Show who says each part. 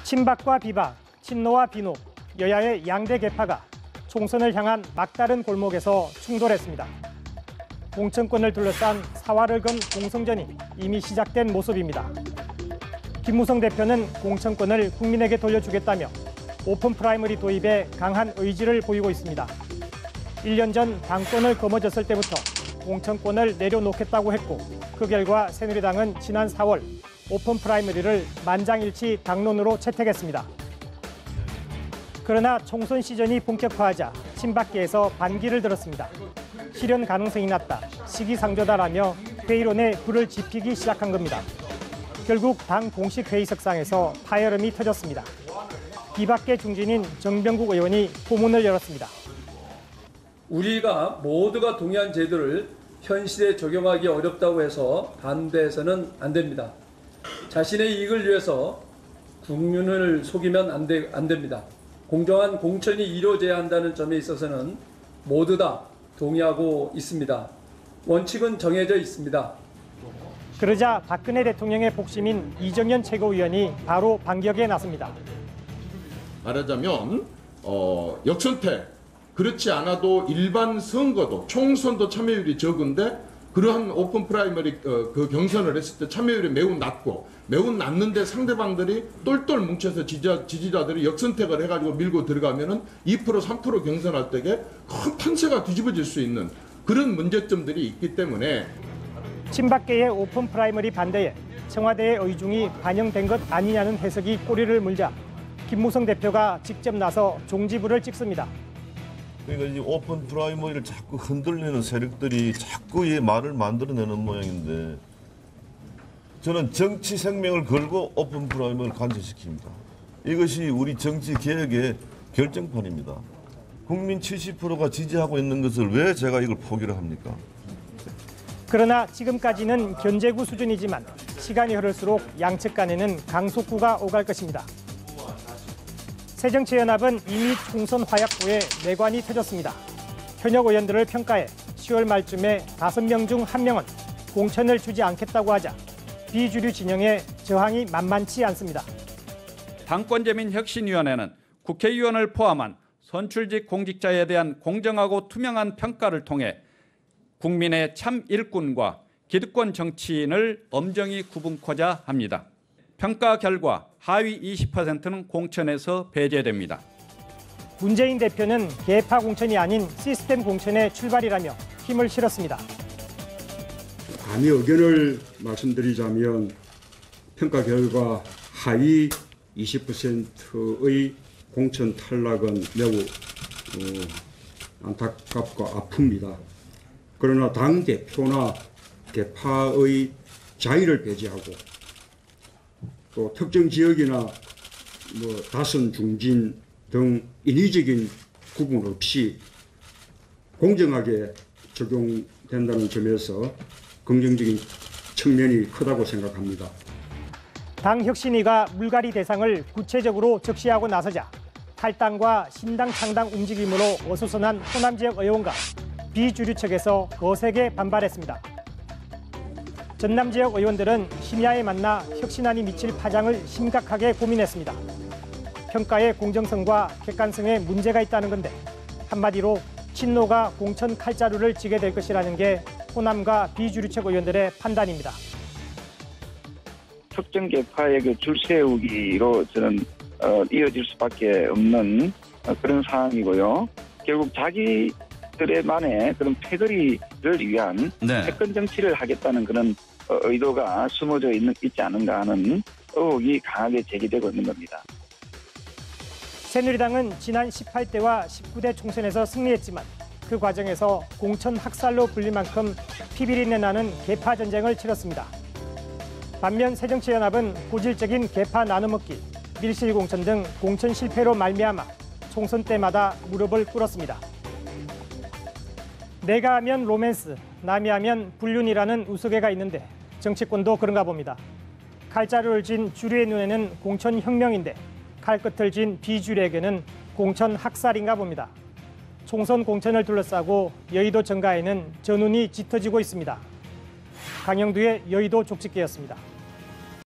Speaker 1: 친박과 비박, 친노와 비노, 여야의 양대 계파가 총선을 향한 막다른 골목에서 충돌했습니다. 공천권을 둘러싼 사활을 건 공성전이 이미 시작된 모습입니다. 김무성 대표는 공천권을 국민에게 돌려주겠다며 오픈 프라이머리 도입에 강한 의지를 보이고 있습니다. 1년 전 당권을 거머쥐었을 때부터 공천권을 내려놓겠다고 했고 그 결과 새누리당은 지난 4월 오픈 프라이머리를 만장일치 당론으로 채택했습니다. 그러나 총선 시즌이 본격화하자 친박계에서 반기를 들었습니다. 실현 가능성이 낮다, 시기상조다라며 회의론에 불을 지피기 시작한 겁니다. 결국 당 공식 회의석상에서 파열음이 터졌습니다. 비박계 중진인 정병국 의원이 포문을 열었습니다.
Speaker 2: 우리가 모두가 동의한 제도를 현실에 적용하기 어렵다고 해서 반대해서는 안 됩니다. 자신의 이익을 위해서 국민을 속이면 안 됩니다. 공정한 공천이 이루어져야 한다는 점에 있어서는 모두 다 동의하고 있습니다. 원칙은 정해져 있습니다.
Speaker 1: 그러자 박근혜 대통령의 복심인 이정현 최고위원이 바로 반격에 나섭니다.
Speaker 3: 말하자면 역선택, 그렇지 않아도 일반 선거도 총선도 참여율이 적은데 그러한 오픈 프라이머리 그 경선을 했을 때 참여율이 매우 낮고 매우 낮는데 상대방들이 똘똘 뭉쳐서 지지자들이 역선택을 해가지고 밀고 들어가면은 2% 3% 경선할 때에 큰 판세가 뒤집어질 수 있는 그런 문제점들이 있기 때문에
Speaker 1: 친박계의 오픈 프라이머리 반대에 청와대의 의중이 반영된 것 아니냐는 해석이 꼬리를 물자 김무성 대표가 직접 나서 종지부를 찍습니다.
Speaker 4: 그러니까 이 오픈 프라이머리를 자꾸 흔들리는 세력들이 자꾸 이 말을 만들어내는 모양인데 저는 정치 생명을 걸고 오픈 프라이머리를 간접시킵니다. 이것이 우리 정치 개혁의 결정판입니다. 국민 70%가 지지하고 있는 것을 왜 제가 이걸 포기를 합니까?
Speaker 1: 그러나 지금까지는 견제구 수준이지만 시간이 흐를수록 양측 간에는 강속구가 오갈 것입니다. 새정치연합은 이미 총선 화약고에 내관이 터졌습니다. 현역 의원들을 평가해 10월 말쯤에 5명 중 1명은 공천을 주지 않겠다고 하자 비주류 진영의 저항이 만만치 않습니다.
Speaker 5: 당권제민혁신위원회는 국회의원을 포함한 선출직 공직자에 대한 공정하고 투명한 평가를 통해 국민의 참 일꾼과 기득권 정치인을 엄정히 구분코자 합니다. 평가 결과 하위 20%는 공천에서 배제됩니다.
Speaker 1: 문재인 대표는 계파 공천이 아닌 시스템 공천의 출발이라며 힘을 실었습니다.
Speaker 6: 감히 의견을 말씀드리자면 평가 결과 하위 20%의 공천 탈락은 매우 안타깝고 아픕니다. 그러나 당대표나 계파의 자의를 배제하고 또 특정 지역이나 다선 중진 등 인위적인 구분 없이 공정하게 적용된다는 점에서 긍정적인 측면이 크다고 생각합니다.
Speaker 1: 당 혁신위가 물갈이 대상을 구체적으로 적시하고 나서자 탈당과 신당 창당 움직임으로 어수선한 호남 지역 의원과 비주류 측에서 거세게 반발했습니다. 전남 지역 의원들은 심야에 만나 혁신안이 미칠 파장을 심각하게 고민했습니다. 평가의 공정성과 객관성에 문제가 있다는 건데 한마디로 친노가 공천 칼자루를 쥐게 될 것이라는 게 호남과 비주류측 의원들의 판단입니다.
Speaker 7: 특정 계파에게 줄 세우기로 저는 이어질 수밖에 없는 그런 상황이고요. 결국 자기들만의 그런 패거리를 위한 패권 정치를 하겠다는 그런 의도가 숨어져 있지 않은가 하는 의혹이 강하게 제기되고 있는 겁니다.
Speaker 1: 새누리당은 지난 18대와 19대 총선에서 승리했지만 그 과정에서 공천 학살로 불릴 만큼 피비린내 나는 계파 전쟁을 치렀습니다. 반면 새정치연합은 고질적인 계파 나눠먹기, 밀실공천 등 공천 실패로 말미암아 총선 때마다 무릎을 꿇었습니다. 내가 하면 로맨스, 남이 하면 불륜이라는 우스개가 있는데 정치권도 그런가 봅니다. 칼자루를 쥔 주류의 눈에는 공천 혁명인데 칼끝을 쥔 비주류에게는 공천 학살인가 봅니다. 총선 공천을 둘러싸고 여의도 정가에는 전운이 짙어지고 있습니다. 강영두의 여의도 족집게였습니다.